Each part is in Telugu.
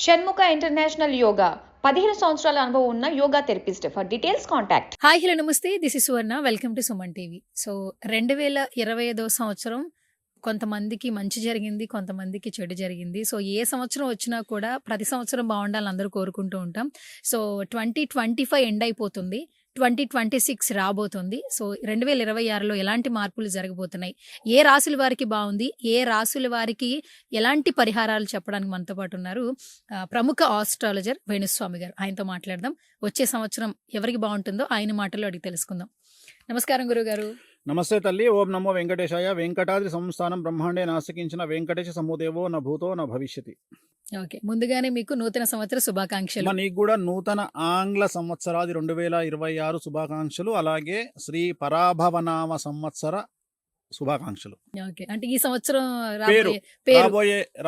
షణ్ముఖ ఇంటర్నేషనల్ యోగా 15 సంవత్సరాల అనుభవం ఉన్న yoga therapist. For details contact. Hi hello namaste, this is Suvarna. Welcome to Suman TV. So 2025 సంవత్సరం కొంతమందికి మంచి జరిగింది, కొంతమందికి చెడు జరిగింది. సో ఏ సంవత్సరం వచ్చినా కూడా ప్రతి సంవత్సరం బాగుండాలని అందరూ కోరుకుంటూ ఉంటాం. సో 2025 ఎండ్ అయిపోతుంది, 2026 రాబోతుంది. సో 2026లో ఎలాంటి మార్పులు జరగబోతున్నాయి, ఏ రాశుల వారికి బాగుంది, ఏ రాశుల వారికి ఎలాంటి పరిహారాలు చెప్పడానికి మనతో పాటు ఉన్నారు ప్రముఖ ఆస్ట్రాలజర్ వేణుస్వామి గారు. ఆయనతో మాట్లాడదాం. వచ్చే సంవత్సరం ఎవరికి బాగుంటుందో ఆయన మాటల్లో అడిగి తెలుసుకుందాం. నమస్కారం గురుగారు. నమస్తే తల్లి. ఓం నమో వెంకటేశాయ. వెంకటాద్రి సంస్థానం బ్రహ్మాండే నాసికించిన వెంకటేశ సముదేవో న భూతో న భవిష్యతి. ఓకే, ముందుగానే మీకు నూతన సంవత్సర శుభాకాంక్షలు. నీకు కూడా నూతన ఆంగ్ల సంవత్సరాది 2026 శుభాకాంక్షలు, అలాగే శ్రీ పరాభవనామ సంవత్సర శుభాకాంక్షలు. ఓకే, అంటే ఈ సంవత్సరం పేరు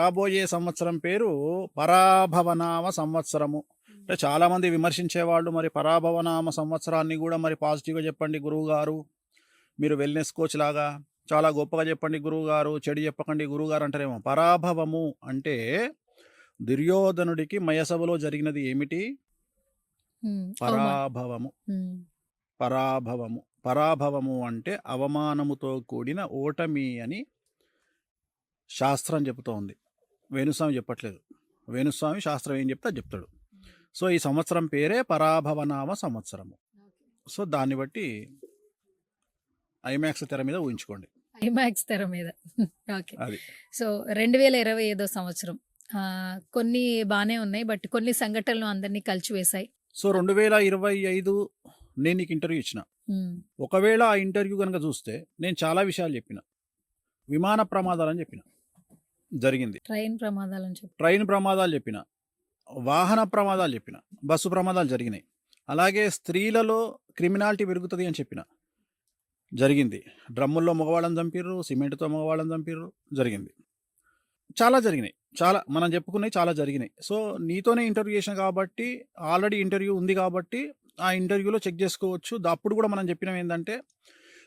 రాబోయే సంవత్సరం పేరు పరాభవనామ సంవత్సరము. అంటే చాలా మంది విమర్శించే వాళ్ళు మరి పరాభవనామ సంవత్సరాన్ని కూడా మరి పాజిటివ్గా చెప్పండి గురువు గారు, మీరు వెల్నెస్ కోచ్ లాగా చాలా గొప్పగా చెప్పండి గురువు గారు, చెడు చెప్పకండి గురువు గారు అంటారేమో. పరాభవము అంటే దుర్యోధనుడికి మయసభలో జరిగినది ఏమిటి? పరాభవము. పరాభవము పరాభవము అంటే అవమానముతో కూడిన ఓటమి అని శాస్త్రం చెబుతోంది. వేణుస్వామి చెప్పట్లేదు. వేణుస్వామి శాస్త్రం ఏం చెప్తే చెప్తాడు. సో ఈ సంవత్సరం పేరే పరాభవనామ సంవత్సరము. సో దాన్ని బట్టి ఐమాక్స్ తెర మీద ఊహించుకోండి. ఐమాక్స్ తెర మీద. ఓకే, అది. సో 2025 సంవత్సరం కొన్ని బాగానే ఉన్నాయి, బట్ కొన్ని సంఘటనలు అందరినీ కలిచివేశాయి. సో 2025 నేను నీకు ఇంటర్వ్యూ ఇచ్చిన. ఒకవేళ ఆ ఇంటర్వ్యూ కనుక చూస్తే నేను చాలా విషయాలు చెప్పిన. విమాన ప్రమాదాలని చెప్పిన, జరిగింది. ట్రైన్ ప్రమాదాలు చెప్పిన, వాహన ప్రమాదాలు చెప్పిన, బస్సు ప్రమాదాలు జరిగినాయి. అలాగే స్త్రీలలో క్రిమినాలిటీ పెరుగుతుంది అని చెప్పిన, జరిగింది. డ్రమ్ముల్లో మగవాళ్ళని చంపిర్రు, సిమెంట్తో మగవాళ్ళని చంపిర్రు, జరిగింది. చాలా జరిగినాయి, చాలా మనం చెప్పుకున్నాయి, చాలా జరిగినాయి. సో నీతోనే ఇంటర్వ్యూ చేసిన కాబట్టి, ఆల్రెడీ ఇంటర్వ్యూ ఉంది కాబట్టి ఆ ఇంటర్వ్యూలో చెక్ చేసుకోవచ్చు. అప్పుడు కూడా మనం చెప్పినాం ఏంటంటే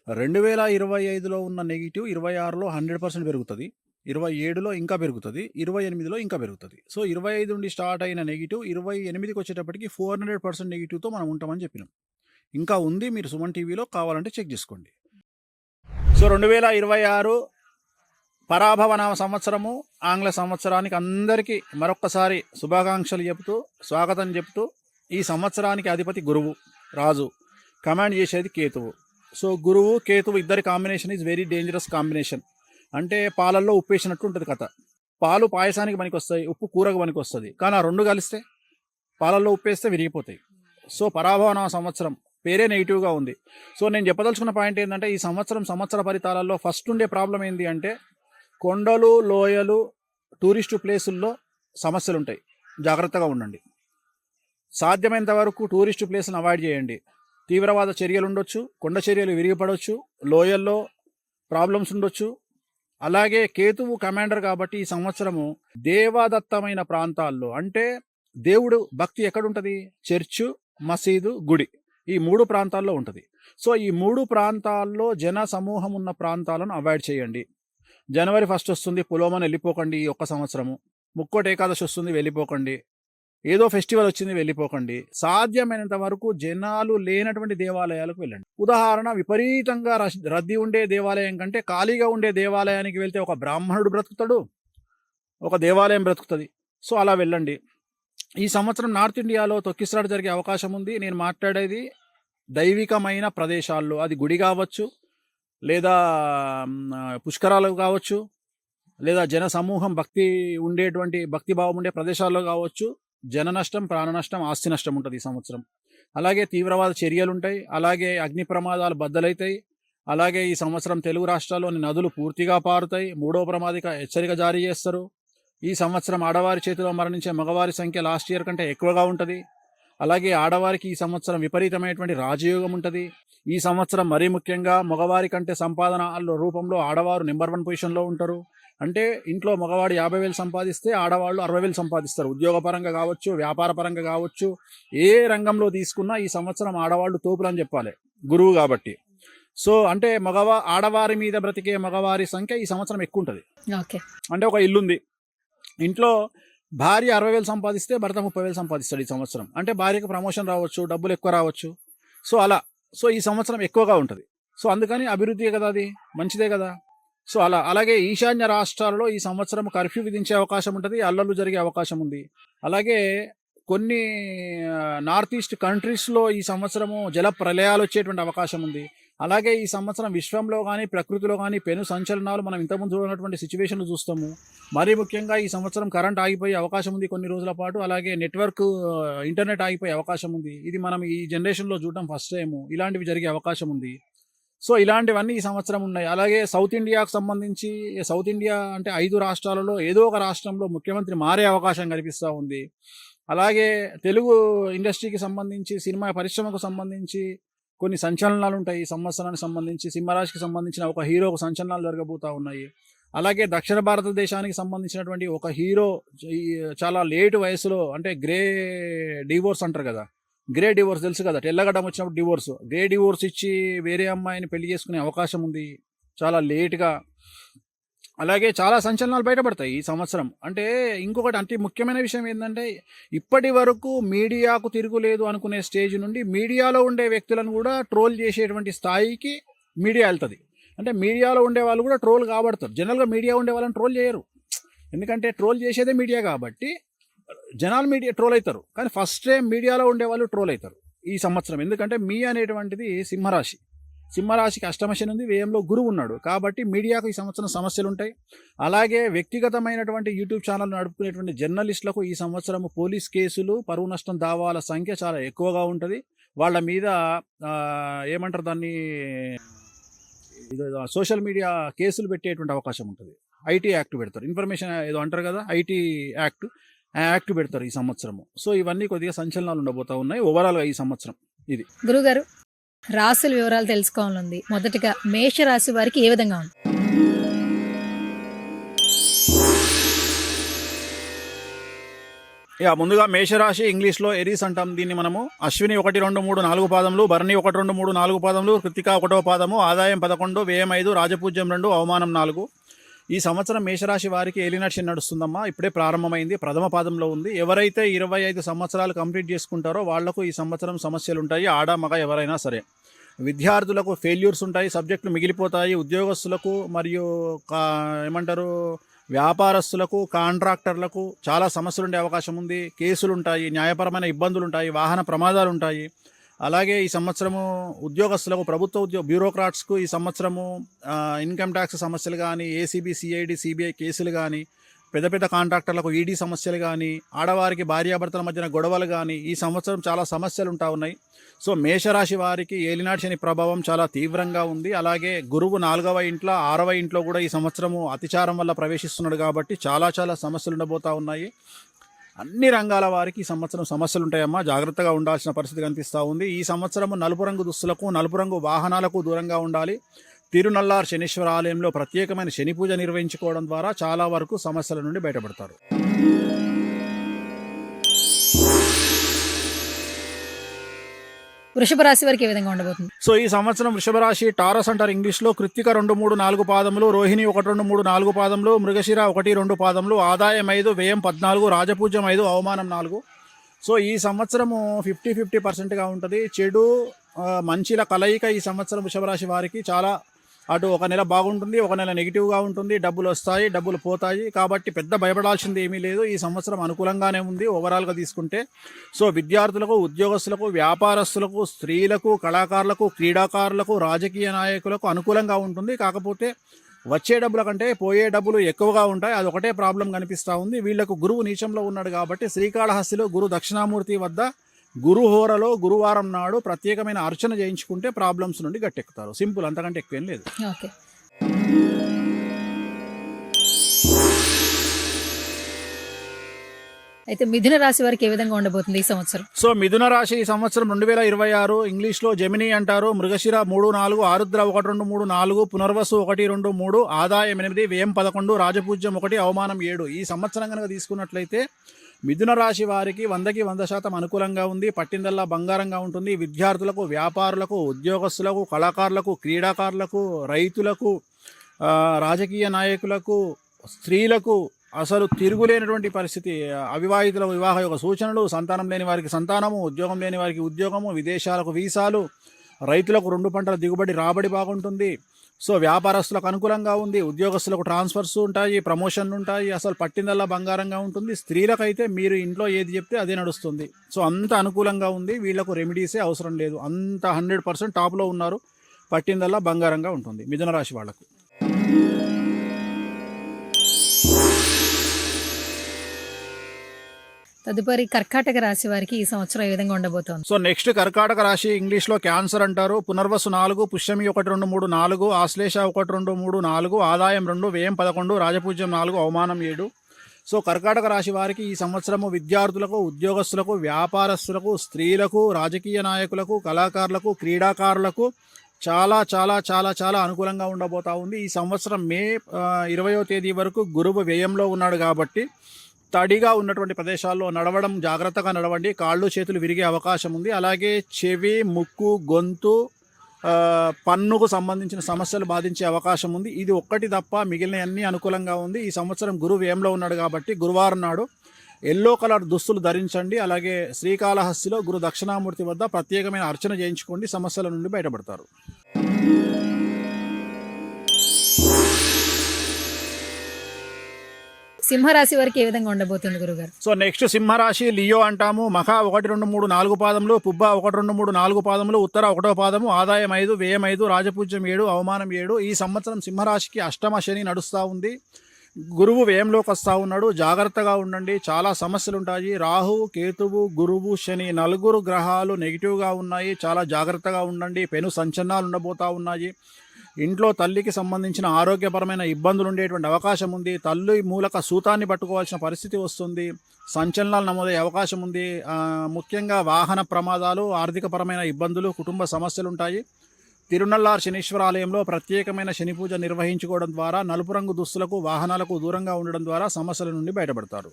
2025లో ఉన్న నెగిటివ్ 26లో 100% పెరుగుతుంది, 27లో ఇంకా పెరుగుతుంది, 28లో ఇంకా పెరుగుతుంది. సో 25 నుండి స్టార్ట్ అయిన నెగిటివ్ 28కి వచ్చేటప్పటికి 400% నెగిటివ్తో మనం ఉంటామని చెప్పినాం. ఇంకా ఉంది, మీరు సుమన్ టీవీలో కావాలంటే చెక్ చేసుకోండి. సో 2026 పరాభవనామ సంవత్సరము, ఆంగ్ల సంవత్సరానికి అందరికీ మరొక్కసారి శుభాకాంక్షలు చెబుతూ, స్వాగతం చెప్తూ, ఈ సంవత్సరానికి అధిపతి గురువు, రాజు, కమాండ్ చేసేది కేతువు. సో గురువు కేతువు ఇద్దరి combination is very dangerous combination. అంటే పాలల్లో ఉప్పు వేసినట్టు ఉంటుంది కథ. పాలు పాయసానికి పనికి వస్తాయి, ఉప్పు కూరకు పనికి వస్తుంది. కానీ ఆ రెండు కలిస్తే పాలల్లో ఉప్పు వేస్తే విరిగిపోతాయి. సో పరాభవనామ సంవత్సరం పేరే నెగిటివ్గా ఉంది. సో నేను చెప్పదలుచుకున్న పాయింట్ ఏంటంటే, ఈ సంవత్సర ఫలితాలలో ఫస్ట్ ఉండే ప్రాబ్లం ఏంటి అంటే, కొండలు, లోయలు, టూరిస్టు ప్లేసుల్లో సమస్యలు ఉంటాయి. జాగ్రత్తగా ఉండండి. సాధ్యమైనంత వరకు టూరిస్టు ప్లేస్లను అవాయిడ్ చేయండి. తీవ్రవాద చర్యలు ఉండొచ్చు, కొండ చర్యలు విరిగిపడవచ్చు, లోయల్లో ప్రాబ్లమ్స్ ఉండొచ్చు. అలాగే కేతువు కమాండర్ కాబట్టి ఈ సంవత్సరము దేవదత్తమైన ప్రాంతాల్లో, అంటే దేవుడు భక్తి ఎక్కడుంటుంది? చర్చు, మసీదు, గుడి, ఈ 3 ప్రాంతాల్లో ఉంటుంది. సో ఈ 3 ప్రాంతాల్లో జన సమూహం ఉన్న ప్రాంతాలను అవాయిడ్ చేయండి. జనవరి 1 వస్తుంది, పులోమని వెళ్ళిపోకండి. ఈ ఒక్క సంవత్సరము ముక్కోటి ఏకాదశి వస్తుంది, వెళ్ళిపోకండి. ఏదో ఫెస్టివల్ వచ్చింది, వెళ్ళిపోకండి. సాధ్యమైనంత వరకు జనాలు లేనటువంటి దేవాలయాలకు వెళ్ళండి. ఉదాహరణ, విపరీతంగా రద్దీ ఉండే దేవాలయం కంటే ఖాళీగా ఉండే దేవాలయానికి వెళ్తే ఒక బ్రాహ్మణుడు బ్రతుకుతాడు, ఒక దేవాలయం బ్రతుకుతుంది. సో అలా వెళ్ళండి. ఈ సంవత్సరం నార్త్ ఇండియాలో తొక్కిసలాట జరిగే అవకాశం ఉంది. నేను మాట్లాడేది దైవికమైన ప్రదేశాల్లో, అది గుడి కావచ్చు, లేదా పుష్కరాలు కావచ్చు, లేదా జన సమూహం ఉండేటువంటి భక్తిభావం ఉండే ప్రదేశాల్లో కావచ్చు. జన నష్టం, ప్రాణ నష్టం, ఆస్తి నష్టం ఉంటుంది ఈ సంవత్సరం. అలాగే తీవ్రవాద చర్యలు ఉంటాయి, అలాగే అగ్ని ప్రమాదాలు బద్దలవుతాయి. అలాగే ఈ సంవత్సరం తెలుగు రాష్ట్రాల్లోని నదులు పూర్తిగా పారుతాయి. 3వ ప్రమాదిక హెచ్చరిక జారీ చేస్తారు. ఈ సంవత్సరం ఆడవారి చేతిలో మరణించే మగవారి సంఖ్య లాస్ట్ ఇయర్ కంటే ఎక్కువగా ఉంటుంది. అలాగే ఆడవారికి ఈ సంవత్సరం విపరీతమైనటువంటి రాజయోగం ఉంటుంది. ఈ సంవత్సరం మరీ ముఖ్యంగా మగవారి కంటే సంపాదన రూపంలో ఆడవారు నెంబర్ 1 పొజిషన్లో ఉంటారు. అంటే ఇంట్లో మగవాడు 50,000 సంపాదిస్తే ఆడవాళ్ళు 60,000 సంపాదిస్తారు. ఉద్యోగపరంగా కావచ్చు, వ్యాపార పరంగా కావచ్చు, ఏ రంగంలో తీసుకున్నా ఈ సంవత్సరం ఆడవాళ్ళు తోపులు అని చెప్పాలి, గురువు కాబట్టి. సో అంటే ఆడవారి మీద బ్రతికే మగవారి సంఖ్య ఈ సంవత్సరం ఎక్కువ ఉంటుంది. ఓకే, అంటే ఒక ఇల్లుంది, ఇంట్లో భార్య 60,000 సంపాదిస్తే భర్త 30,000 సంపాదిస్తాడు ఈ సంవత్సరం. అంటే భార్యకు ప్రమోషన్ రావచ్చు, డబ్బులు ఎక్కువ రావచ్చు. సో అలా. సో ఈ సంవత్సరం ఎక్కువగా ఉంటుంది. సో అందుకని అభివృద్ధియే కదా, అది మంచిదే కదా. సో అలా. అలాగే ఈశాన్య రాష్ట్రాలలో ఈ సంవత్సరం కర్ఫ్యూ విధించే అవకాశం ఉంటుంది, అల్లర్లు జరిగే అవకాశం ఉంది. అలాగే కొన్ని నార్త్ ఈస్ట్ కంట్రీస్లో ఈ సంవత్సరము జల ప్రళయాలు వచ్చేటువంటి అవకాశం ఉంది. అలాగే ఈ సంవత్సరం విశ్వంలో కానీ ప్రకృతిలో కానీ పెను సంచలనాలు మనం ఇంతకుముందు చూడనటువంటి సిచ్యువేషన్లు చూస్తాము. మరీ ముఖ్యంగా ఈ సంవత్సరం కరెంట్ ఆగిపోయే అవకాశం ఉంది కొన్ని రోజుల పాటు. అలాగే నెట్వర్క్ ఇంటర్నెట్ ఆగిపోయే అవకాశం ఉంది. ఇది మనం ఈ జనరేషన్లో చూడడం ఫస్ట్ టైము. ఇలాంటివి జరిగే అవకాశం ఉంది. సో ఇలాంటివన్నీ ఈ సంవత్సరం ఉన్నాయి. అలాగే సౌత్ ఇండియాకు సంబంధించి, సౌత్ ఇండియా అంటే 5 రాష్ట్రాలలో ఏదో ఒక రాష్ట్రంలో ముఖ్యమంత్రి మారే అవకాశం కనిపిస్తూ ఉంది. అలాగే తెలుగు ఇండస్ట్రీకి సంబంధించి, సినిమా పరిశ్రమకు సంబంధించి కొన్ని సంచలనాలు ఉంటాయి ఈ సంవత్సరానికి సంబంధించి. సింహరాశికి సంబంధించిన ఒక హీరోకు సంచలనాలు జరగబోతూ ఉన్నాయి. అలాగే దక్షిణ భారతదేశానికి సంబంధించినటువంటి ఒక హీరో చాలా లేటు వయసులో, అంటే గ్రే డివోర్స్ అంటారు కదా, గ్రే డివోర్స్ తెలుసు కదా, తెల్లగడ్డం వచ్చినప్పుడు డివోర్స్, గ్రే డివోర్స్ ఇచ్చి వేరే అమ్మాయిని పెళ్లి చేసుకునే అవకాశం ఉంది చాలా లేట్గా. అలాగే చాలా సంచలనాలు బయటపడతాయి ఈ సంవత్సరం. అంటే ఇంకొకటి అతి ముఖ్యమైన విషయం ఏంటంటే, ఇప్పటి వరకు మీడియాకు తిరుగులేదు అనుకునే స్టేజ్ నుండి మీడియాలో ఉండే వ్యక్తులను కూడా ట్రోల్ చేసేటువంటి స్థాయికి మీడియా వెళ్తుంది. అంటే మీడియాలో ఉండే వాళ్ళు కూడా ట్రోల్ కాబడతారు. జనరల్గా మీడియా ఉండే వాళ్ళని ట్రోల్ చేయరు, ఎందుకంటే ట్రోల్ చేసేదే మీడియా కాబట్టి జనాలు మీడియా ట్రోల్ అవుతారు. కానీ ఫస్ట్ టైం మీడియాలో ఉండే వాళ్ళు ట్రోల్ అవుతారు ఈ సంవత్సరం. ఎందుకంటే మీ అనేటువంటిది సింహరాశి, సింహరాశికి అష్టమశని ఉంది, వ్యయంలో గురువు ఉన్నాడు కాబట్టి మీడియాకు ఈ సంవత్సరం సమస్యలు ఉంటాయి. అలాగే వ్యక్తిగతమైనటువంటి యూట్యూబ్ ఛానల్ నడుపుకునేటువంటి జర్నలిస్టులకు ఈ సంవత్సరం పోలీస్ కేసులు, పరువు నష్టం దావాల సంఖ్య చాలా ఎక్కువగా ఉంటుంది. వాళ్ళ మీద ఏమంటారు దాన్ని, సోషల్ మీడియా కేసులు పెట్టేటువంటి అవకాశం ఉంటుంది. ఐటీ యాక్ట్ పెడతారు, ఇన్ఫర్మేషన్ ఏదో అంటారు కదా, ఐటీ యాక్ట్, ఆ యాక్ట్ పెడతారు ఈ సంవత్సరము. సో ఇవన్నీ కొద్దిగా సంచలనాలు ఉండబోతూ ఉన్నాయి ఓవరాల్గా ఈ సంవత్సరం. ఇది గురుగారు, రాశుల వివరాలు తెలుసుకోవాలనుంది. మొదటిగా మేష రాశి వారికి ఏ విధంగా ఉంది? ముందుగా మేషరాశి, ఇంగ్లీష్లో ఎరీస్ అంటాం దీన్ని మనము. అశ్విని 1, 2, 3, 4 పాదములు, భరణి 1, 2, 3, 4 పాదములు, కృత్తిక 1వ పాదము, ఆదాయం 11, వ్యయం 5, రాజపూజ్యం 2, అవమానం 4. ఈ సంవత్సరం మేషరాశి వారికి ఏలినాటి శని నడుస్తుందమ్మా. ఇప్పుడే ప్రారంభమైంది, ప్రథమ పాదంలో ఉంది. ఎవరైతే 25 సంవత్సరాలు కంప్లీట్ చేసుకుంటారో వాళ్లకు ఈ సంవత్సరం సమస్యలు ఉంటాయి, ఆడ మగ ఎవరైనా సరే. విద్యార్థులకు ఫెయిల్యూర్స్ ఉంటాయి, సబ్జెక్టులు మిగిలిపోతాయి. ఉద్యోగస్తులకు మరియు ఏమంటారు వ్యాపారస్తులకు, కాంట్రాక్టర్లకు చాలా సమస్యలు ఉండే అవకాశం ఉంది. కేసులు ఉంటాయి, న్యాయపరమైన ఇబ్బందులు ఉంటాయి, వాహన ప్రమాదాలు ఉంటాయి. అలాగే ఈ సంవత్సరము ఉద్యోగస్తులకు, ప్రభుత్వ బ్యూరోక్రాట్స్కు ఈ సంవత్సరము ఇన్కమ్ ట్యాక్స్ సమస్యలు కానీ, ఏసీబీ, సిఐడి, సిబిఐ కేసులు కానీ, పెద్ద పెద్ద కాంట్రాక్టర్లకు ఈడీ సమస్యలు కానీ, ఆడవారికి భార్యాభర్తల మధ్యన గొడవలు కానీ, ఈ సంవత్సరం చాలా సమస్యలు ఉంటా ఉన్నాయి. సో మేషరాశి వారికి ఏలినాటి శని ప్రభావం చాలా తీవ్రంగా ఉంది. అలాగే గురువు 4వ ఇంట్లో, 6వ ఇంట్లో కూడా ఈ సంవత్సరము అతిచారం వల్ల ప్రవేశిస్తున్నాడు కాబట్టి చాలా చాలా సమస్యలు ఉండబోతూ ఉన్నాయి. అన్ని రంగాల వారికి ఈ సంవత్సరం సమస్యలు ఉంటాయమ్మా, జాగ్రత్తగా ఉండాల్సిన పరిస్థితి కనిపిస్తూ ఉంది. ఈ సంవత్సరము నలుపు రంగు దుస్తులకు, నలుపు రంగు వాహనాలకు దూరంగా ఉండాలి. తిరునల్లార్ శనీశ్వర ఆలయంలో ప్రత్యేకమైన శని పూజ నిర్వహించుకోవడం ద్వారా చాలా వరకు సమస్యల నుండి బయటపడతారు. వృషభ రాశి వారికి ఏ విధంగా ఉండబోతుంది? సో ఈ సంవత్సరం వృషభ రాశి, టారస్ అంటారు ఇంగ్లీష్లో, కృత్తిక 2, 3, 4 పాదములు, రోహిణి 1, 2, 3, 4 పాదములు, మృగశిర 1, 2 పాదములు, ఆదాయం 5, వ్యయం 14, రాజపూజ్యం 5, అవమానం 4. సో ఈ సంవత్సరము 50-50%గా ఉంటుంది. చెడు మంచిల కలయిక ఈ సంవత్సరం వృషభ రాశి వారికి చాలా, అటు ఒక నెల బాగుంటుంది, ఒక నెల నెగిటివ్గా ఉంటుంది. డబ్బులు వస్తాయి, డబ్బులు పోతాయి. కాబట్టి పెద్ద భయపడాల్సింది ఏమీ లేదు. ఈ సంవత్సరం అనుకూలంగానే ఉంది ఓవరాల్గా తీసుకుంటే. సో విద్యార్థులకు, ఉద్యోగస్తులకు, వ్యాపారస్తులకు, స్త్రీలకు, కళాకారులకు, క్రీడాకారులకు, రాజకీయ నాయకులకు అనుకూలంగా ఉంటుంది. కాకపోతే వచ్చే డబ్బుల కంటే పోయే డబ్బులు ఎక్కువగా ఉంటాయి, అదొకటే ప్రాబ్లం కనిపిస్తూ ఉంది. వీళ్లకు గురువు నీచంలో ఉన్నాడు కాబట్టి శ్రీకాళహస్తిలో గురు దక్షిణామూర్తి వద్ద గురుహోరలో గురువారం నాడు ప్రత్యేకమైన అర్చన చేయించుకుంటే ప్రాబ్లమ్స్ నుండి గట్టెక్కుతారు. సింపుల్, అంతకంటే ఎక్కువేం లేదు. ఓకే. అయితే మిథున రాశి వారికి ఏ విధంగా ఉండబోతుంది ఈ సంవత్సరం? సో మిథున రాశి ఈ సంవత్సరం 2026, ఇంగ్లీష్లో జెమిని అంటారు. మృగశిర 3, 4, ఆరుద్ర 1, 2, 3, 4, పునర్వసు 1, 2, 3, ఆదాయం 8, వ్యయం 11, రాజపూజ్యం 1, అవమానం 7. ఈ సంవత్సరం కనుక తీసుకున్నట్లయితే మిథున రాశి వారికి 100కి 100% అనుకూలంగా ఉంది. పట్టిందల్లా బంగారంగా ఉంటుంది. విద్యార్థులకు, వ్యాపారులకు, ఉద్యోగస్తులకు, కళాకారులకు, క్రీడాకారులకు, రైతులకు, రాజకీయ నాయకులకు, స్త్రీలకు అసలు తిరుగులేనటువంటి పరిస్థితి. అవివాహితుల వివాహ యొక్క సూచనలు, సంతానం లేని వారికి సంతానము, ఉద్యోగం లేని వారికి ఉద్యోగము, విదేశాలకు వీసాలు, రైతులకు 2 పంటల దిగుబడి రాబడి బాగుంటుంది. సో వ్యాపారస్తులకు అనుకూలంగా ఉంది, ఉద్యోగస్తులకు ట్రాన్స్ఫర్స్ ఉంటాయి, ప్రమోషన్లు ఉంటాయి, అసలు పట్టిందల్లా బంగారంగా ఉంటుంది. స్త్రీలకైతే మీరు ఇంట్లో ఏది చెప్తే అదే నడుస్తుంది. సో అంత అనుకూలంగా ఉంది, వీళ్లకు రెమెడీసే అవసరం లేదు, అంత 100% టాప్లో ఉన్నారు, పట్టిందల్లా బంగారంగా ఉంటుంది మిథున రాశి వాళ్లకు. తదుపరి కర్కాటక రాశి వారికి ఈ సంవత్సరం ఏ విధంగా ఉండబోతోంది? సో నెక్స్ట్ కర్కాటక రాశి, ఇంగ్లీష్లో క్యాన్సర్ అంటారు. పునర్వసు 4, పుష్యమి 1, 2, 3, 4, ఆశ్లేష 1, 2, 3, 4, ఆదాయం 2, వ్యయం 11, రాజపూజ్యం 4, అవమానం 7. సో కర్కాటక రాశి వారికి ఈ సంవత్సరము విద్యార్థులకు, ఉద్యోగస్తులకు, వ్యాపారస్తులకు, స్త్రీలకు, రాజకీయ నాయకులకు, కళాకారులకు, క్రీడాకారులకు చాలా చాలా చాలా చాలా అనుకూలంగా ఉండబోతా ఉంది. ఈ సంవత్సరం మే 20వ తేదీ వరకు గురువు వ్యయంలో ఉన్నాడు కాబట్టి తడిగా ఉన్నటువంటి ప్రదేశాల్లో నడవడం, జాగ్రత్తగా నడవండి. కాళ్ళు చేతులు విరిగే అవకాశం ఉంది. అలాగే చెవి, ముక్కు, గొంతు, పన్నుకు సంబంధించిన సమస్యలు బాధించే అవకాశం ఉంది. ఇది ఒక్కటి తప్ప మిగిలిన అన్ని అనుకూలంగా ఉంది. ఈ సంవత్సరం గురువు వ్యయంలో ఉన్నాడు కాబట్టి గురువారం నాడు ఎల్లో కలర్ దుస్తులు ధరించండి. అలాగే శ్రీకాళహస్తిలో గురు దక్షిణామూర్తి వద్ద ప్రత్యేకమైన అర్చన చేయించుకోండి, సమస్యల నుండి బయటపడతారు. సింహరాశి వారికి ఏ విధంగా ఉండబోతుంది గురుగారు? సో నెక్స్ట్ సింహరాశి, లియో అంటాము. మఖ 1, 2, 3, 4 పాదములు, పుబ్బ 1, 2, 3, 4 పాదములు, ఉత్తర 1వ పాదము, ఆదాయం 5, వ్యయం 5, రాజపూజ్యం 7, అవమానం 7. ఈ సంవత్సరం సింహరాశికి అష్టమ శని నడుస్తూ ఉంది. గురువు వ్యయంలోకి వస్తూ ఉన్నాడు, జాగ్రత్తగా ఉండండి, చాలా సమస్యలు ఉంటాయి. రాహు, కేతువు, గురువు, శని 4 గ్రహాలు నెగిటివ్గా ఉన్నాయి, చాలా జాగ్రత్తగా ఉండండి. పెను సంచలనాలు ఉండబోతూ ఉన్నాయి. ఇంట్లో తల్లికి సంబంధించిన ఆరోగ్యపరమైన ఇబ్బందులు ఉండేటువంటి అవకాశం ఉంది. తల్లి మూలక సూతాన్ని పట్టుకోవాల్సిన పరిస్థితి వస్తుంది. సంచలనాలు నమోదయ్యే అవకాశం ఉంది. ముఖ్యంగా వాహన ప్రమాదాలు, ఆర్థికపరమైన ఇబ్బందులు, కుటుంబ సమస్యలు ఉంటాయి. తిరునల్లార్ శనీశ్వర ఆలయంలో ప్రత్యేకమైన శని పూజ నిర్వహించుకోవడం ద్వారా, నలుపు రంగు దుస్తులకు, వాహనాలకు దూరంగా ఉండడం ద్వారా సమస్యల నుండి బయటపడతారు.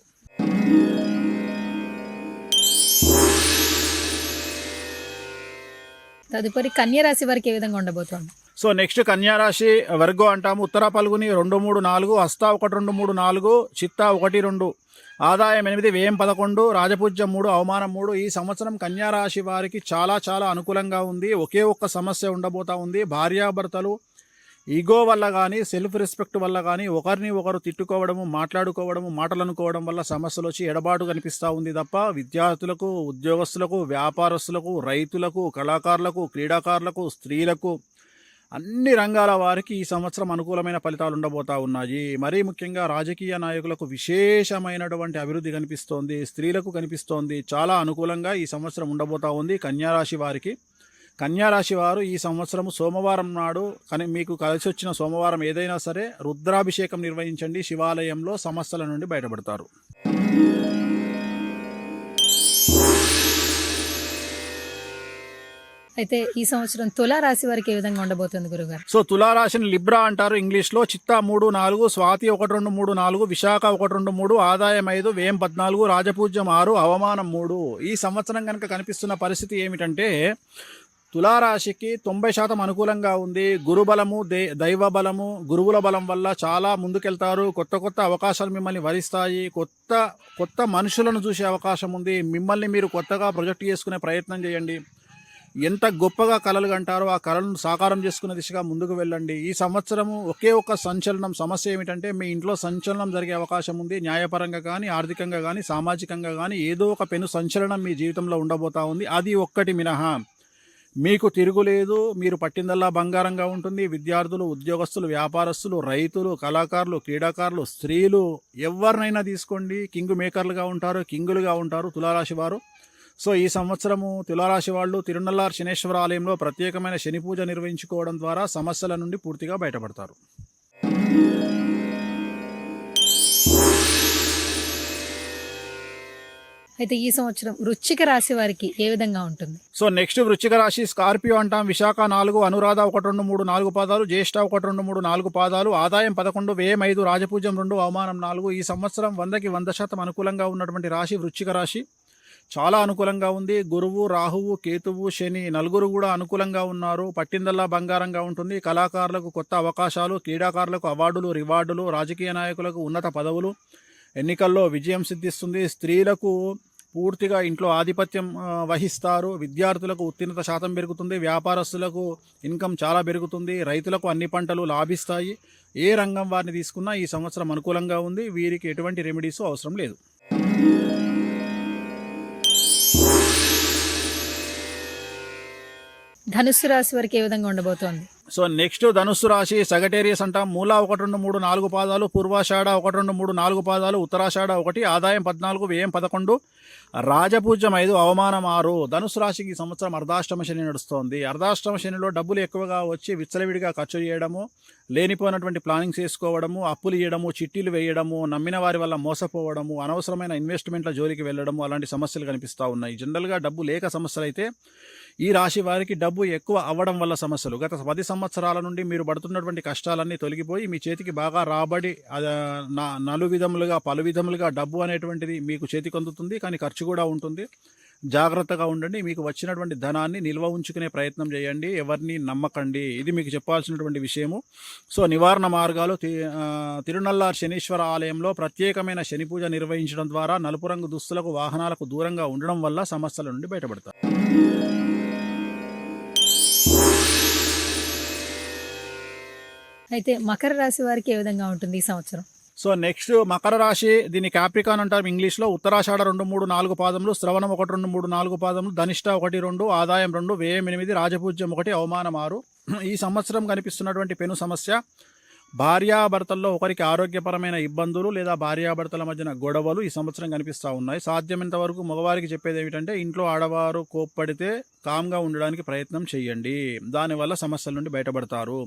తదుపరి కన్యా రాశి వారికి ఏ విధంగా ఉండబోతోంది? సో నెక్స్ట్ కన్యారాశి, వర్గో అంటాము. ఉత్తర పల్గుని 2, 3, 4, హస్త 1, 2, 3, 4, చిత్త 1, 2, ఆదాయం 8, వ్యయం 11, రాజపూజ్యం 3, అవమానం 3. ఈ సంవత్సరం కన్యారాశి వారికి చాలా చాలా అనుకూలంగా ఉంది. ఒకే ఒక్క సమస్య ఉండబోతా ఉంది. భార్యాభర్తలు ఈగో వల్ల కానీ, సెల్ఫ్ రెస్పెక్ట్ వల్ల కానీ ఒకరిని ఒకరు తిట్టుకోవడము, మాట్లాడుకోవడము, మాటలు అనుకోవడం వల్ల సమస్యలు వచ్చి ఎడబాటు కనిపిస్తూ ఉంది తప్ప విద్యార్థులకు, ఉద్యోగస్తులకు, వ్యాపారస్తులకు, రైతులకు, కళాకారులకు, క్రీడాకారులకు, స్త్రీలకు, అన్ని రంగాల వారికి ఈ సంవత్సరం అనుకూలమైన ఫలితాలు ఉండబోతా ఉన్నాయి. మరీ ముఖ్యంగా రాజకీయ నాయకులకు విశేషమైనటువంటి అభివృద్ధి కనిపిస్తోంది, స్త్రీలకు కనిపిస్తోంది. చాలా అనుకూలంగా ఈ సంవత్సరం ఉండబోతా ఉంది కన్యారాశి వారికి. కన్యారాశి వారు ఈ సంవత్సరం సోమవారం నాడు, కానీ మీకు కలిసి వచ్చిన సోమవారం ఏదైనా సరే రుద్రాభిషేకం నిర్వహించండి, శివాలయంలో సమస్యల నుండి బయటపడతారు. అయితే ఈ సంవత్సరం తులా రాశి వారికి ఏ విధంగా ఉండబోతుంది గురుగారు? సో తులారాశిని లిబ్రా అంటారు ఇంగ్లీష్లో. చిత్త 3, 4, స్వాతి 1, 2, 3, 4, విశాఖ 1, 2, 3, ఆదాయం 5, వ్యయం 14, రాజపూజ్యం 6, అవమానం 3. ఈ సంవత్సరం కనుక కనిపిస్తున్న పరిస్థితి ఏమిటంటే తులారాశికి 90% అనుకూలంగా ఉంది. గురుబలము, దైవ బలము, గురువుల బలం వల్ల చాలా ముందుకెళ్తారు. కొత్త కొత్త అవకాశాలు మిమ్మల్ని వరిస్తాయి. కొత్త మనుషులను చూసే అవకాశం ఉంది. మిమ్మల్ని మీరు కొత్తగా ప్రొజెక్ట్ చేసుకునే ప్రయత్నం చేయండి. ఎంత గొప్పగా కలలు కంటారో ఆ కళలను సాకారం చేసుకునే దిశగా ముందుకు వెళ్ళండి. ఈ సంవత్సరము ఒకే ఒక్క సంచలనం సమస్య ఏమిటంటే మీ ఇంట్లో సంచలనం జరిగే అవకాశం ఉంది. న్యాయపరంగా కానీ, ఆర్థికంగా కానీ, సామాజికంగా కానీ ఏదో ఒక పెను సంచలనం మీ జీవితంలో ఉండబోతా ఉంది. అది ఒక్కటి మినహా మీకు తిరుగులేదు. మీరు పట్టిందల్లా బంగారంగా ఉంటుంది. విద్యార్థులు, ఉద్యోగస్తులు, వ్యాపారస్తులు, రైతులు, కళాకారులు, క్రీడాకారులు, స్త్రీలు ఎవరినైనా తీసుకోండి, కింగ్ మేకర్లుగా ఉంటారు, కింగులుగా ఉంటారు తులారాశి వారు. సో ఈ సంవత్సరము తులారాశి వాళ్ళు తిరునల్లార్ శనేశ్వర ఆలయంలో ప్రత్యేకమైన శని పూజ నిర్వహించుకోవడం ద్వారా సమస్యల నుండి పూర్తిగా బయటపడతారు. అయితే ఈ సంవత్సరం వృశ్చిక రాశి వారికి ఏ విధంగా ఉంటుంది? సో నెక్స్ట్ వృశ్చిక రాశి, స్కార్పియో అంటాం. విశాఖ 4, అనురాధ 1, 2, 3, 4 పాదాలు, జ్యేష్ఠ 1, 2, 3, 4 పాదాలు, ఆదాయం 11, వ్యయం 5, రాజపూజ్యం 2, అవమానం 4. ఈ సంవత్సరం 100కి 100% అనుకూలంగా ఉన్నటువంటి రాశి వృశ్చిక రాశి. చాలా అనుకూలంగా ఉంది. గురువు, రాహువు, కేతువు, శని 4 కూడా అనుకూలంగా ఉన్నారు. పట్టిందల్లా బంగారంగా ఉంటుంది. కళాకారులకు కొత్త అవకాశాలు, క్రీడాకారులకు అవార్డులు, రివార్డులు, రాజకీయ నాయకులకు ఉన్నత పదవులు, ఎన్నికల్లో విజయం సిద్ధిస్తుంది. స్త్రీలకు పూర్తిగా ఇంట్లో ఆధిపత్యం వహిస్తారు. విద్యార్థులకు ఉత్తీర్ణత శాతం పెరుగుతుంది. వ్యాపారస్తులకు ఇన్కమ్ చాలా పెరుగుతుంది. రైతులకు అన్ని పంటలు లాభిస్తాయి. ఏ రంగం వారిని తీసుకున్నా ఈ సంవత్సరం అనుకూలంగా ఉంది. వీరికి ఎటువంటి రెమెడీస్ అవసరం లేదు. ధనుస్సు రాశి వారికి ఏ విధంగా ఉండబోతోంది? సో నెక్స్ట్ ధనుస్సు రాశి సగటేరియస్ అంటాం. మూల 1, 2, 3, 4 పాదాలు, పూర్వాషాఢ 1, 2, 3, 4 పాదాలు, ఉత్తరాషాఢ 1, ఆదాయం 14, వ్యయం 11, రాజపూజ్యం 5, అవమానం 6. ధనుసు రాశికి ఈ సంవత్సరం అర్ధాష్టమ శని నడుస్తోంది. అర్ధాష్టమ శనిలో డబ్బులు ఎక్కువగా వచ్చి విచ్చలవిడిగా ఖర్చు చేయడము, లేనిపోయినటువంటి ప్లానింగ్ చేసుకోవడము, అప్పులు ఇవ్వడము, చిట్టీలు వేయడము, నమ్మిన వారి వల్ల మోసపోవడము, అనవసరమైన ఇన్వెస్ట్మెంట్ల జోలికి వెళ్ళడము, అలాంటి సమస్యలు కనిపిస్తూ ఉన్నాయి. జనరల్గా డబ్బు లేక సమస్యలు అయితే ఈ రాశి వారికి డబ్బు ఎక్కువ అవ్వడం వల్ల సమస్యలు. గత 10 సంవత్సరాల నుండి మీరు పడుతున్నటువంటి కష్టాలన్నీ తొలగిపోయి మీ చేతికి బాగా రాబడి పలు విధములుగా డబ్బు అనేటువంటిది మీకు చేతికి అందుతుంది. కానీ ఖర్చు కూడా ఉంటుంది. జాగ్రత్తగా ఉండండి. మీకు వచ్చినటువంటి ధనాన్ని నిల్వ ఉంచుకునే ప్రయత్నం చేయండి. ఎవరిని నమ్మకండి. ఇది మీకు చెప్పాల్సినటువంటి విషయము. సో నివారణ మార్గాలు, తిరునల్లార్ శనీశ్వర ఆలయంలో ప్రత్యేకమైన శని పూజ నిర్వహించడం ద్వారా నలుపు రంగు దుస్తులకు, వాహనాలకు దూరంగా ఉండడం వల్ల సమస్యల నుండి బయటపడతారు. అయితే మకర రాశి వారికి ఏ విధంగా ఉంటుంది ఈ సంవత్సరం? సో నెక్స్ట్ మకర రాశి, దీన్ని క్యాప్రికాన్ అంటారు ఇంగ్లీష్లో. ఉత్తరాషాఢ 2, 3, 4 పాదములు, శ్రవణం 1, 2, 3, 4 పాదములు, ధనిష్ట 1, 2, ఆదాయం 2, వ్యయం 8, రాజపూజ్యం 1, అవమానం 6. ఈ సంవత్సరం కనిపిస్తున్నటువంటి పెను సమస్య భార్యాభర్తల్లో ఒకరికి ఆరోగ్యపరమైన ఇబ్బందులు లేదా భార్యాభర్తల మధ్యన గొడవలు ఈ సంవత్సరం కనిపిస్తూ ఉన్నాయి. సాధ్యమైనంత వరకు మగవారికి చెప్పేది ఏమిటంటే ఇంట్లో ఆడవారు కోప్పడితే కామ్గా ఉండడానికి ప్రయత్నం చేయండి. దానివల్ల సమస్యల నుండి బయటపడతారు.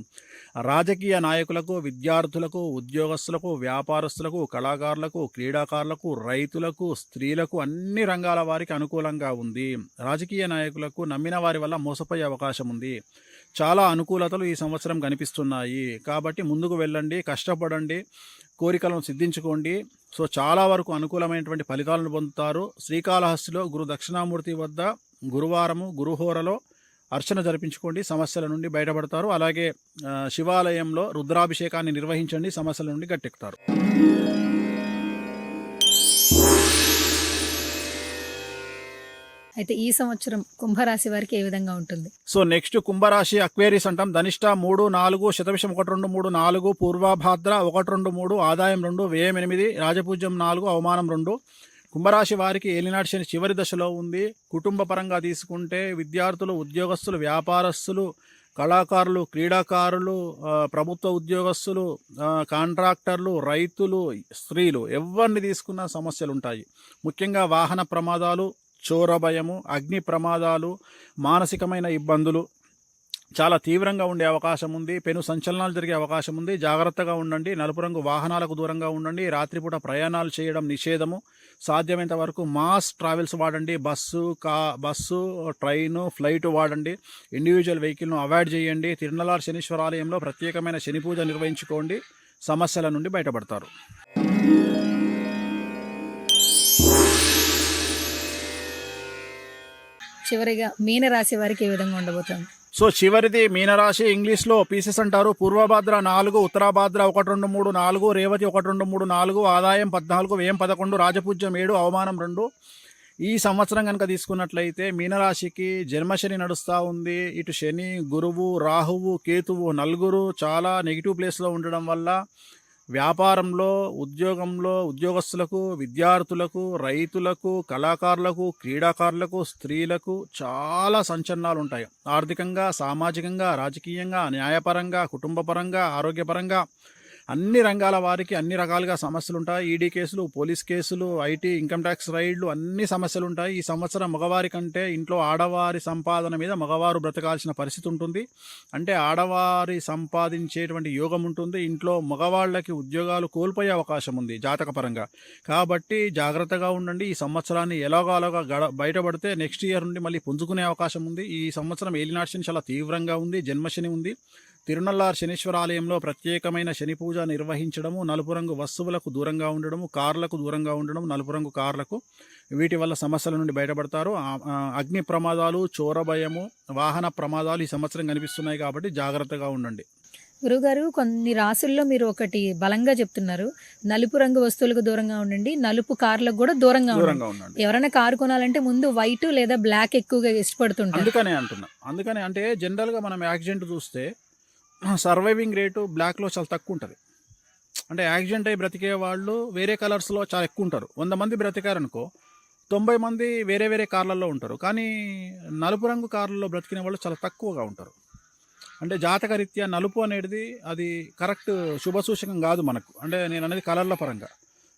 రాజకీయ నాయకులకు, విద్యార్థులకు, ఉద్యోగస్తులకు, వ్యాపారస్తులకు, కళాకారులకు, క్రీడాకారులకు, రైతులకు, స్త్రీలకు, అన్ని రంగాల వారికి అనుకూలంగా ఉంది. రాజకీయ నాయకులకు నమ్మిన వారి వల్ల మోసపోయే అవకాశం ఉంది. చాలా అనుకూలతలు ఈ సంవత్సరం కనిపిస్తున్నాయి. కాబట్టి ముందుకు వెళ్ళండి, కష్టపడండి, కోరికలను సిద్ధించుకోండి. సో చాలా వరకు అనుకూలమైనటువంటి ఫలితాలను పొందుతారు. శ్రీకాళహస్తిలో గురు దక్షిణామూర్తి వద్ద గురువారము గురుహోరలో అర్చన జరిపించుకోండి, సమస్యల నుండి బయటపడతారు. అలాగే శివాలయంలో రుద్రాభిషేకాన్ని నిర్వహించండి, సమస్యల నుండి గట్టెక్కుతారు. అయితే ఈ సంవత్సరం కుంభరాశి వారికి ఏ విధంగా ఉంటుంది? సో నెక్స్ట్ కుంభరాశి అక్వేరియస్ అంటాం. ధనిష్ట 3, 4, శతభిషం 1, 2, 3, 4, పూర్వభాద్ర 1, 2, 3, ఆదాయం 2, వ్యయం 8, రాజపూజ్యం 4, అవమానం 2. కుంభరాశి వారికి ఏలినాటి శని చివరి దశలో ఉంది. కుటుంబ పరంగా తీసుకుంటే విద్యార్థులు, ఉద్యోగస్తులు, వ్యాపారస్తులు, కళాకారులు, క్రీడాకారులు, ప్రభుత్వ ఉద్యోగస్తులు, కాంట్రాక్టర్లు, రైతులు, స్త్రీలు, ఎవరిని తీసుకున్న సమస్యలు ఉంటాయి. ముఖ్యంగా వాహన ప్రమాదాలు, చోర భయము, అగ్ని ప్రమాదాలు, మానసికమైన ఇబ్బందులు చాలా తీవ్రంగా ఉండే అవకాశం ఉంది. పెను సంచలనాలు జరిగే అవకాశం ఉంది. జాగ్రత్తగా ఉండండి. నలుపు రంగు వాహనాలకు దూరంగా ఉండండి. రాత్రిపూట ప్రయాణాలు చేయడం నిషేధము. సాధ్యమైనంత వరకు మాస్ ట్రావెల్స్ వాడండి. బస్సు, ట్రైను, ఫ్లైట్ వాడండి. ఇండివిజువల్ వెహికల్ను అవాయిడ్ చేయండి. తిరునల్లార్ శనీశ్వరాలయంలో ప్రత్యేకమైన శని పూజ నిర్వహించుకోండి, సమస్యల నుండి బయటపడతారు. చివరిగా మీనరాశి వారికి ఏ విధంగా ఉండబోతుంది? సో చివరిది మీనరాశి, ఇంగ్లీష్లో పీసెస్ అంటారు. పూర్వభాద్ర 4, ఉత్తరాభాద్ర 1, 2, 3, 4, రేవతి 1, 2, 3, 4, ఆదాయం 14, వ్యయం 11, రాజపూజ్యం 7, అవమానం 2. ఈ సంవత్సరం కనుక తీసుకున్నట్లయితే మీనరాశికి జన్మశని నడుస్తూ ఉంది. ఇటు శని, గురువు, రాహువు, కేతువు నలుగురు చాలా నెగిటివ్ ప్లేస్లో ఉండడం వల్ల వ్యాపారంలో, ఉద్యోగంలో, ఉద్యోగస్తులకు, విద్యార్థులకు, రైతులకు, కళాకారులకు, క్రీడాకారులకు, స్త్రీలకు చాలా సంచలనాలు ఉంటాయి. ఆర్థికంగా, సామాజికంగా, రాజకీయంగా, న్యాయపరంగా, కుటుంబపరంగా, ఆరోగ్యపరంగా అన్ని రంగాల వారికి అన్ని రకాలుగా సమస్యలు ఉంటాయి. ఈడీ కేసులు, పోలీస్ కేసులు, ఐటీ, ఇన్కమ్ ట్యాక్స్ రైడ్లు, అన్ని సమస్యలు ఉంటాయి. ఈ సంవత్సరం మగవారి కంటే ఇంట్లో ఆడవారి సంపాదన మీద మగవారు బ్రతకాల్సిన పరిస్థితి ఉంటుంది. అంటే ఆడవారి సంపాదించేటువంటి యోగం ఉంటుంది. ఇంట్లో మగవాళ్ళకి ఉద్యోగాలు కోల్పోయే అవకాశం ఉంది జాతకపరంగా. కాబట్టి జాగ్రత్తగా ఉండండి. ఈ సంవత్సరాన్ని ఎలాగోలాగా బయటపడితే నెక్స్ట్ ఇయర్ నుండి మళ్ళీ పుంజుకునే అవకాశం ఉంది. ఈ సంవత్సరం ఏలినాటి శని చాలా తీవ్రంగా ఉంది. జన్మశని ఉంది. తిరునల్లార్ శనీశ్వర ఆలయంలో ప్రత్యేకమైన శని పూజ నిర్వహించడము, నలుపు రంగు వస్తువులకు దూరంగా ఉండడము, కార్లకు దూరంగా ఉండడం, నలుపు రంగు కార్లకు, వీటి వల్ల సమస్యల నుండి బయటపడతారు. అగ్ని ప్రమాదాలు, చోర భయము, వాహన ప్రమాదాలు ఈ సంవత్సరం కనిపిస్తున్నాయి. కాబట్టి జాగ్రత్తగా ఉండండి. గురువుగారు కొన్ని రాసుల్లో మీరు ఒకటి బలంగా చెప్తున్నారు, నలుపు రంగు వస్తువులకు దూరంగా ఉండండి, నలుపు కార్లకు కూడా దూరంగా ఉండండి. దూరంగా ఉండండి. ఎవరైనా కారు కొనాలంటే ముందు వైట్ లేదా బ్లాక్ ఎక్కువగా ఇష్టపడుతుంటారు. అందుకనే అంటున్నా. అందుకని అంటే జనరల్గా మనం యాక్సిడెంట్ చూస్తే సర్వైవింగ్ రేటు బ్లాక్లో చాలా తక్కువ ఉంటుంది. అంటే యాక్సిడెంట్ అయి బ్రతికే వాళ్ళు వేరే కలర్స్లో చాలా ఎక్కువ ఉంటారు. 100 మంది బ్రతికారనుకో 90 మంది వేరే వేరే కార్లలో ఉంటారు. కానీ నలుపు రంగు కార్లలో బ్రతికిన వాళ్ళు చాలా తక్కువగా ఉంటారు. అంటే జాతకరీత్యా నలుపు అనేది అది కరెక్ట్ శుభసూచకం కాదు మనకు. అంటే నేను అనేది కలర్ల పరంగా.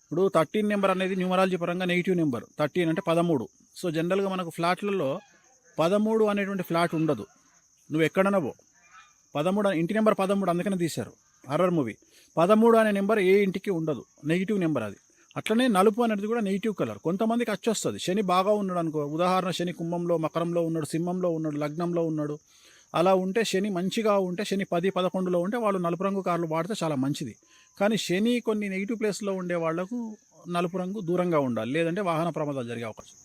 ఇప్పుడు 13 నెంబర్ అనేది న్యూమరాలజీ పరంగా నెగిటివ్ నెంబర్. 13 అంటే 13. సో జనరల్గా మనకు ఫ్లాట్లలో 13 అనేటువంటి ఫ్లాట్ ఉండదు. నువ్వు ఎక్కడనవో 13 ఇంటి నెంబర్ 13 అందుకనే తీశారు హర్రర్ మూవీ. 13 అనే నెంబర్ ఏ ఇంటికి ఉండదు, నెగిటివ్ నెంబర్ అది. అట్లనే నలుపు అనేది కూడా నెగిటివ్ కలర్. కొంతమందికి వచ్చేస్తుంది. శని బాగా ఉన్నాడు అనుకో, ఉదాహరణ శని కుంభంలో, మకరంలో ఉన్నాడు, సింహంలో ఉన్నాడు, లగ్నంలో ఉన్నాడు, అలా ఉంటే శని మంచిగా ఉంటే, శని 10, 11లో ఉంటే వాళ్ళు నలుపు రంగు కార్లు వాడితే చాలా మంచిది. కానీ శని కొన్ని నెగిటివ్ ప్లేస్లో ఉండే వాళ్లకు నలుపు రంగు దూరంగా ఉండాలి, లేదంటే వాహన ప్రమాదాలు జరిగే అవకాశం.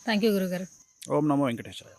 థ్యాంక్ యూ గురుగారు. ఓం నమో వెంకటేశాయ.